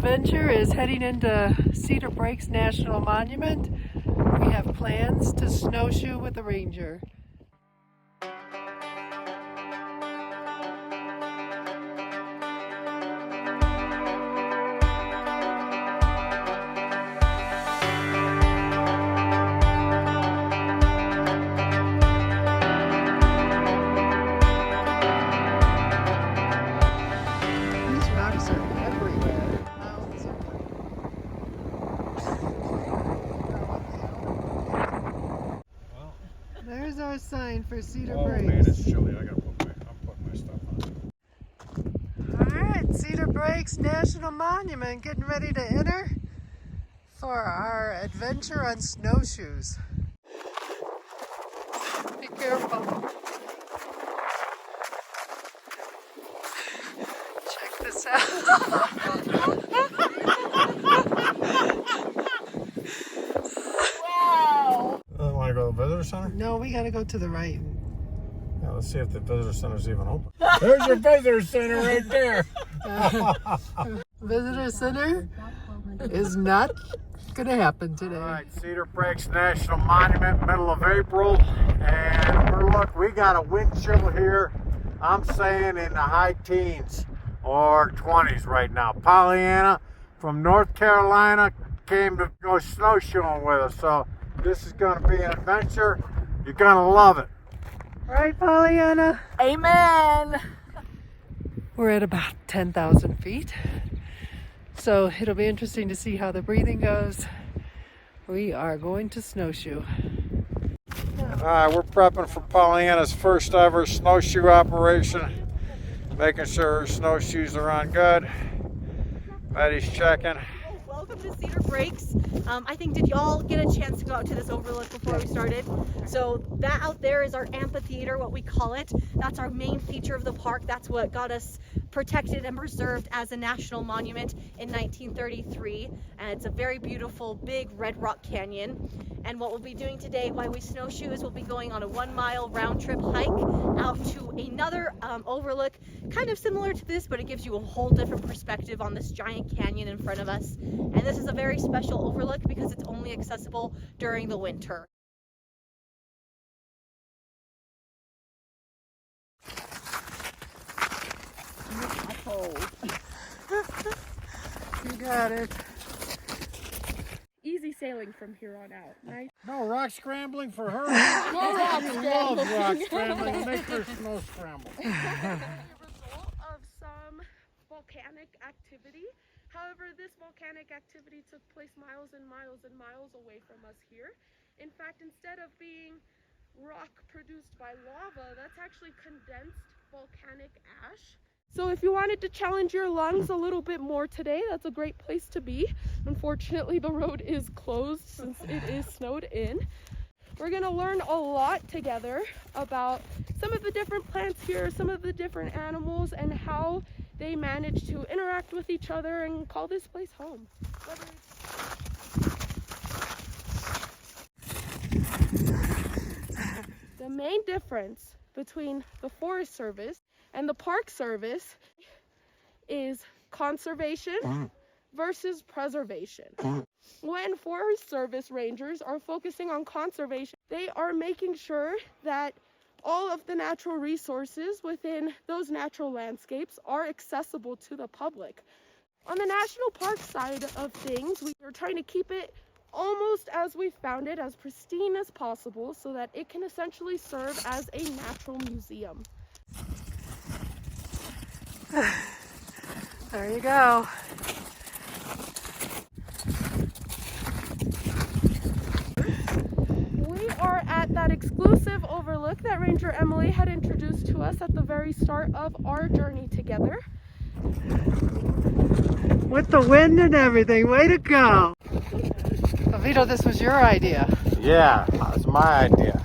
adventure is heading into Cedar Breaks National Monument. We have plans to snowshoe with the ranger. These rocks are everywhere. There's our sign for Cedar Breaks. Oh man, it's chilly. I'm putting my stuff on. Alright, Cedar Breaks National Monument, getting ready to enter for our adventure on snowshoes. Be careful. Check this out. Wow! Want to go to the visitor center? No, we gotta go to the right. Yeah, let's see if the visitor center's even open. There's your visitor center right there. Visitor Center is not gonna happen today. All right, Cedar Breaks National Monument, middle of April, and look, we got a wind chill here. I'm saying in the high teens or 20s right now. Pollyanna from North Carolina came to go snowshoeing with us, so this is going to be an adventure. You're going to love it. Right, Pollyanna? Amen. We're at about 10,000 feet. So it'll be interesting to see how the breathing goes. We are going to snowshoe. All right, we're prepping for Pollyanna's first ever snowshoe operation. Making sure her snowshoes are on good. Betty's checking. Welcome to Cedar Breaks. I think, did y'all get a chance to go out to this overlook before we started? So that out there is our amphitheater, what we call it. That's our main feature of the park. That's what got us protected and preserved as a national monument in 1933. And it's a very beautiful, big red rock canyon. And what we'll be doing today while we snowshoe is we'll be going on a 1-mile round trip hike out to another overlook, kind of similar to this, but it gives you a whole different perspective on this giant canyon in front of us. And this is a very special overlook because it's only accessible during the winter. You got it. Easy sailing from here on out. Nice. No rock scrambling for her. She loves rock scrambling. Make her snow scramble. A result of some volcanic activity. However, this volcanic activity took place miles and miles and miles away from us here. In fact, instead of being rock produced by lava, that's actually condensed volcanic ash. So if you wanted to challenge your lungs a little bit more today, that's a great place to be. Unfortunately, the road is closed since it is snowed in. We're going to learn a lot together about some of the different plants here, some of the different animals, and how they manage to interact with each other and call this place home. The main difference between the Forest Service and the Park Service is conservation versus preservation. When Forest Service rangers are focusing on conservation, they are making sure that all of the natural resources within those natural landscapes are accessible to the public. On the national park side of things, we are trying to keep it almost as we found it, as pristine as possible, so that it can essentially serve as a natural museum. There you go. We are at that exclusive overlook that Ranger Emily had introduced to us at the very start of our journey together. With the wind and everything, way to go. Vito, this was your idea. Yeah, it's my idea.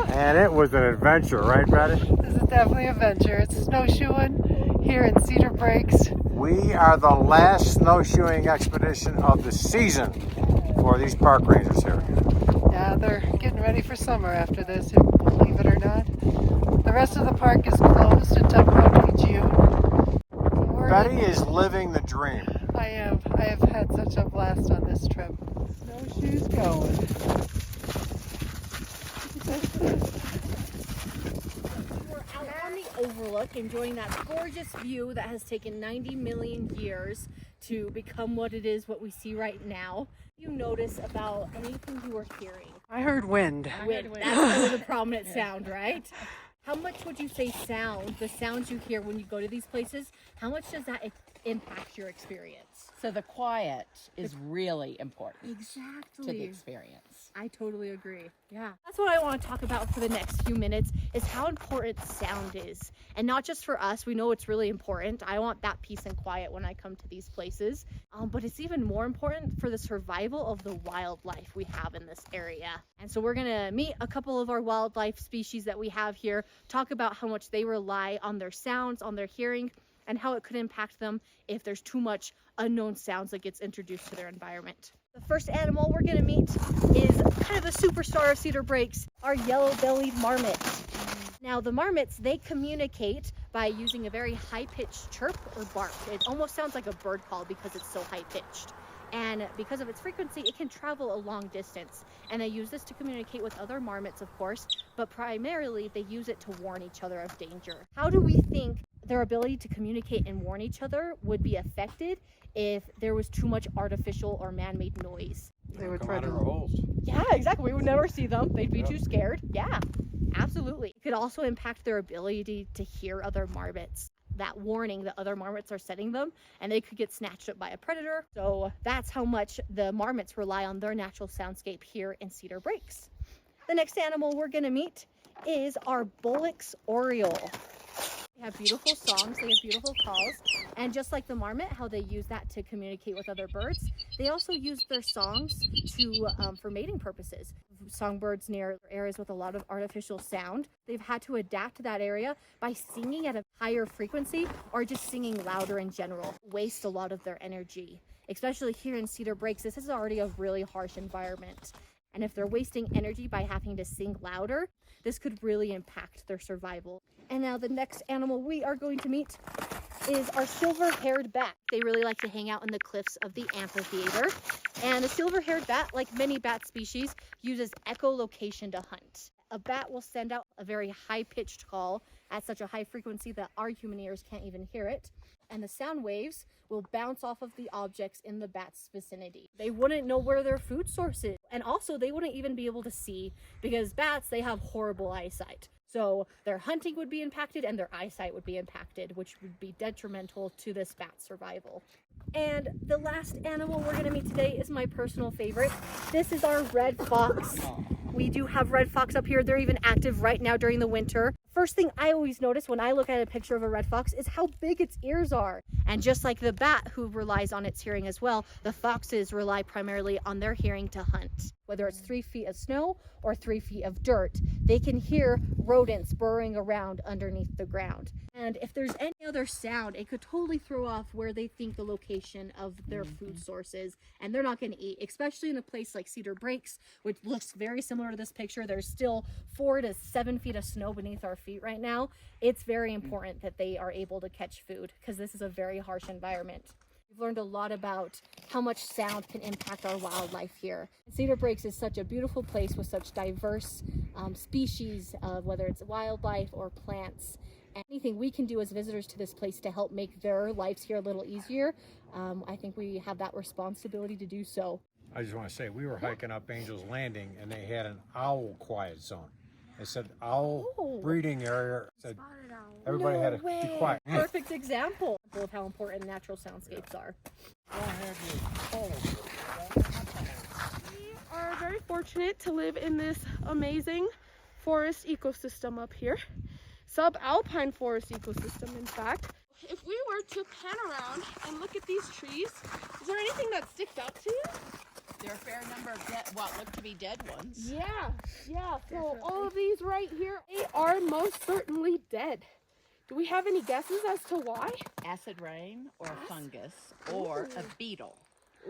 And it was an adventure, right, Betty? This is definitely an adventure. It's snowshoeing here in Cedar Breaks. We are the last snowshoeing expedition of the season for these park rangers here. Yeah, they're getting ready for summer after this, believe it or not. The rest of the park is closed until probably June. Betty is living the dream. I am. I have had such a blast on this trip. Snowshoes going. We're out on the overlook enjoying that gorgeous view that has taken 90 million years to become what it is, what we see right now. You notice about anything you were hearing? I heard wind. Wind. That's kind of the prominent sound, right? How much would you say the sounds you hear when you go to these places, how much does that impact your experience? So the quiet is really important Exactly. to the experience. I totally agree. Yeah. That's what I want to talk about for the next few minutes is how important sound is. And not just for us, we know it's really important. I want that peace and quiet when I come to these places. But it's even more important for the survival of the wildlife we have in this area. And so we're going to meet a couple of our wildlife species that we have here, talk about how much they rely on their sounds, on their hearing, and how it could impact them if there's too much unknown sounds that gets introduced to their environment. The first animal we're going to meet is kind of a superstar of Cedar Breaks, our yellow-bellied marmot. Now the marmots, they communicate by using a very high-pitched chirp or bark. It almost sounds like a bird call because it's so high-pitched. And because of its frequency, it can travel a long distance. And they use this to communicate with other marmots, of course, but primarily they use it to warn each other of danger. How do we think their ability to communicate and warn each other would be affected if there was too much artificial or man-made noise? They would Come try out of to. our holes. Yeah, exactly. We would never see them. They'd be too scared. Yeah, absolutely. It could also impact their ability to hear other marmots. That warning that other marmots are setting them, and they could get snatched up by a predator. So that's how much the marmots rely on their natural soundscape here in Cedar Breaks. The next animal we're going to meet is our Bullock's oriole. They have beautiful songs, they have beautiful calls, and just like the marmot, how they use that to communicate with other birds, they also use their songs for mating purposes. Songbirds near areas with a lot of artificial sound, they've had to adapt to that area by singing at a higher frequency or just singing louder in general. Waste a lot of their energy. Especially here in Cedar Breaks, this is already a really harsh environment. And if they're wasting energy by having to sing louder, this could really impact their survival. And now the next animal we are going to meet is our silver-haired bat. They really like to hang out in the cliffs of the Amphitheater. And the silver-haired bat, like many bat species, uses echolocation to hunt. A bat will send out a very high-pitched call at such a high frequency that our human ears can't even hear it. And the sound waves will bounce off of the objects in the bat's vicinity. They wouldn't know where their food source is. And also they wouldn't even be able to see because bats, they have horrible eyesight. So their hunting would be impacted and their eyesight would be impacted, which would be detrimental to this bat's survival. And the last animal we're gonna meet today is my personal favorite. This is our red fox. We do have red fox up here. They're even active right now during the winter. First thing I always notice when I look at a picture of a red fox is how big its ears are. And just like the bat who relies on its hearing as well, the foxes rely primarily on their hearing to hunt. Whether it's 3 feet of snow or 3 feet of dirt, they can hear rodents burrowing around underneath the ground. And if there's any other sound, it could totally throw off where they think the location of their food source is, and they're not going to eat, especially in a place like Cedar Breaks, which looks very similar to this picture. There's still 4 to 7 feet of snow beneath our feet right now. It's very important that they are able to catch food because this is a very harsh environment. We've learned a lot about how much sound can impact our wildlife here. Cedar Breaks is such a beautiful place with such diverse species, whether it's wildlife or plants. Anything we can do as visitors to this place to help make their lives here a little easier, I think we have that responsibility to do so. I just want to say, we were hiking up Angel's Landing and they had an owl quiet zone. They said owl breeding area. Said everybody had to be quiet. Perfect example of how important natural soundscapes are. We are very fortunate to live in this amazing forest ecosystem up here. Subalpine forest ecosystem, in fact. If we were to pan around and look at these trees, is there anything that sticks out to you? There are a fair number of what look to be dead ones. Yeah. So all of these right here, they are most certainly dead. Do we have any guesses as to why? Acid rain or a fungus or a beetle.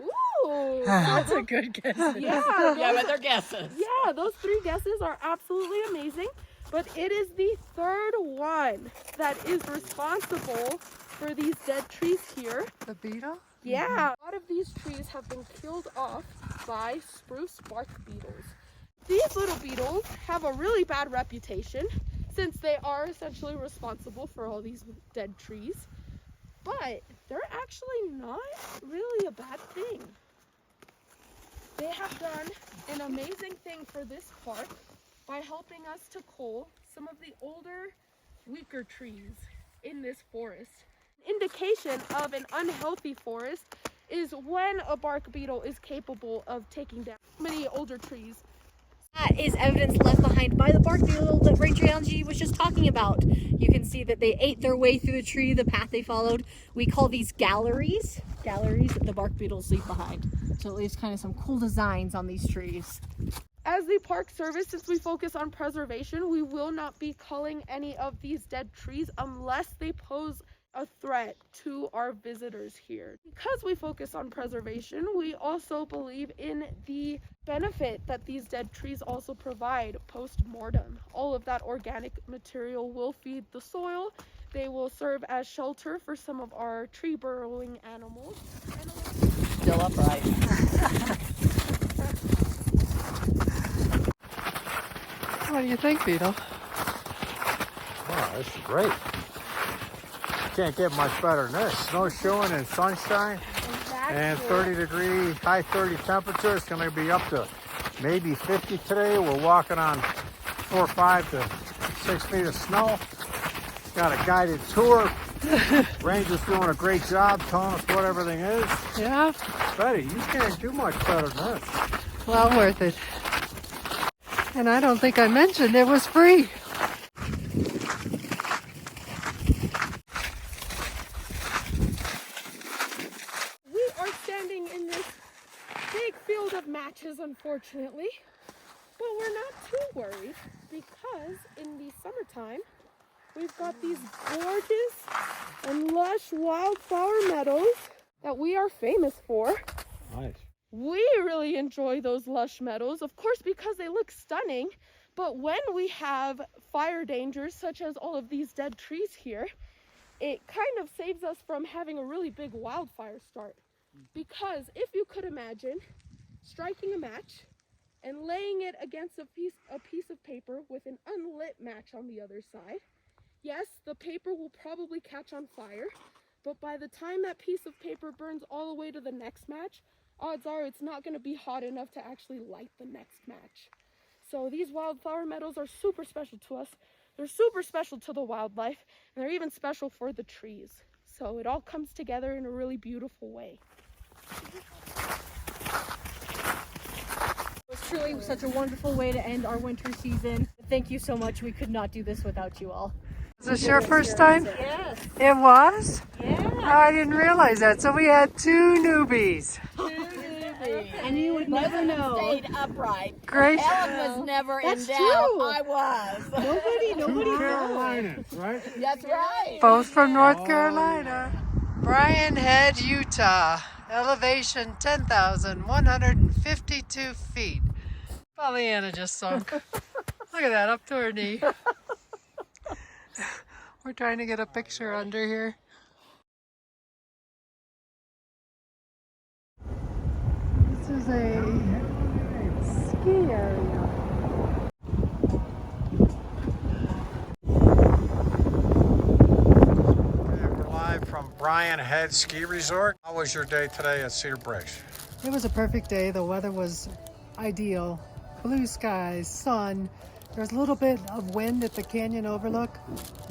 Ooh. That's a good guess. Yeah, But they're guesses. yeah, those 3 guesses are absolutely amazing. But it is the third one that is responsible for these dead trees here. The beetle? Yeah, a lot of these trees have been killed off by spruce bark beetles. These little beetles have a really bad reputation since they are essentially responsible for all these dead trees, but they're actually not really a bad thing. They have done an amazing thing for this park by helping us to cull some of the older, weaker trees in this forest. An indication of an unhealthy forest is when a bark beetle is capable of taking down many older trees. That is evidence left behind by the bark beetle that Ranger Angie was just talking about. You can see that they ate their way through the tree, the path they followed. We call these galleries that the bark beetles leave behind. So it leaves kind of some cool designs on these trees. As the Park Service, since we focus on preservation, we will not be culling any of these dead trees unless they pose a threat to our visitors here. Because we focus on preservation, we also believe in the benefit that these dead trees also provide post-mortem. All of that organic material will feed the soil. They will serve as shelter for some of our tree burrowing animals. Still upright. What do you think, Beetle? Wow, this is great. Can't get much better than this. Snowshoeing in sunshine and 30-degree, high 30 temperature. It's going to be up to maybe 50 today. We're walking on 4 or 5 to 6 feet of snow. Got a guided tour. Ranger's doing a great job telling us what everything is. Yeah? Betty, you can't do much better than this. Well worth it. And I don't think I mentioned it was free. We are standing in this big field of matches, unfortunately, but we're not too worried because in the summertime, we've got these gorgeous and lush wildflower meadows that we are famous for. Nice. We really enjoy those lush meadows, of course, because they look stunning. But when we have fire dangers, such as all of these dead trees here, it kind of saves us from having a really big wildfire start. Because if you could imagine striking a match and laying it against a piece of paper with an unlit match on the other side, yes, the paper will probably catch on fire, but by the time that piece of paper burns all the way to the next match, odds are it's not going to be hot enough to actually light the next match. So these wildflower meadows are super special to us. They're super special to the wildlife, and they're even special for the trees. So it all comes together in a really beautiful way. It was truly such a wonderful way to end our winter season. Thank you so much. We could not do this without you all. Was this your first time? Yes. It was? Yeah. I didn't realize that. So we had 2 newbies. And you would never know. Stayed upright. Great. Ellen was never in That's doubt. true. I was. Nobody Carolinas, right? That's right. Both from North Carolina. Bryan Head, Utah. Elevation 10,152 feet. Pollyanna just sunk. Look at that, up to her knee. We're trying to get a picture under here. This is a ski area. We're live from Bryan Head Ski Resort. How was your day today at Cedar Breaks? It was a perfect day. The weather was ideal. Blue skies, sun. There was a little bit of wind at the canyon overlook,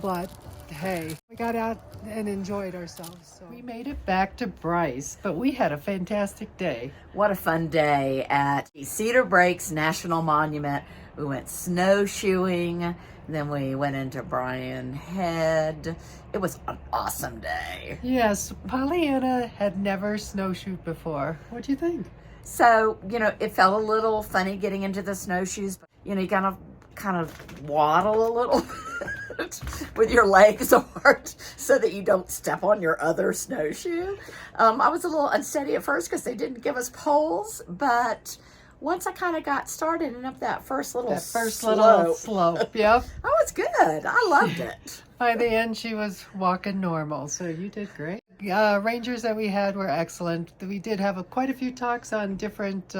but hey, we got out and enjoyed ourselves. So. We made it back to Bryce, but we had a fantastic day. What a fun day at Cedar Breaks National Monument. We went snowshoeing, then we went into Bryan Head. It was an awesome day. Yes, Pollyanna had never snowshoed before. What'd you think? So, it felt a little funny getting into the snowshoes, but, you kind of waddle a little bit with your legs apart so that you don't step on your other snowshoe. I was a little unsteady at first because they didn't give us poles, but once I kind of got started and up that first little slope, slope, yep. I was good. I loved it. By the end, she was walking normal, so you did great. Rangers that we had were excellent. We did have quite a few talks on different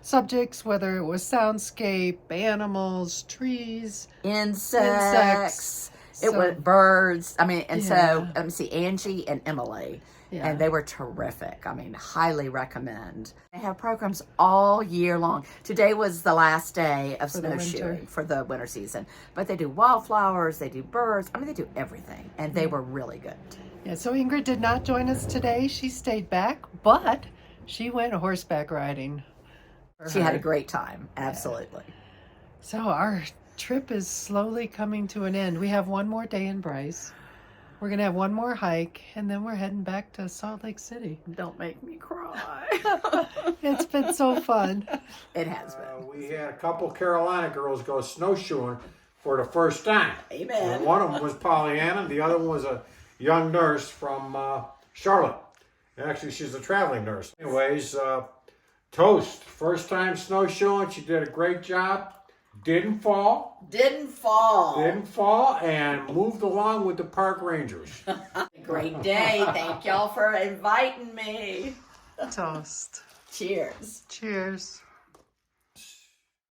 subjects, whether it was soundscape, animals, trees, Insects. It So- was birds. I mean, and Yeah. so let me see, Angie and Emily. Yeah. And they were terrific. I mean, highly recommend. They have programs all year long. Today was the last day of the winter. snowshoeing for the winter season. But they do wildflowers, they do birds. I mean, they do everything. And they were really good. Yeah, so Ingrid did not join us today. She stayed back, but she went horseback riding. for She had a her. great time. Absolutely. So our trip is slowly coming to an end. We have one more day in Bryce. We're going to have one more hike, and then we're heading back to Salt Lake City. Don't make me cry. It's been so fun. It has been. We had a couple Carolina girls go snowshoeing for the first time. Amen. And one of them was Pollyanna. The other one was a young nurse from Charlotte. Actually, she's a traveling nurse. Anyways, Toast, first time snowshoeing. She did a great job. Didn't fall. Didn't fall. Didn't fall and moved along with the park rangers. Great day. Thank y'all for inviting me. Toast. Cheers. Cheers.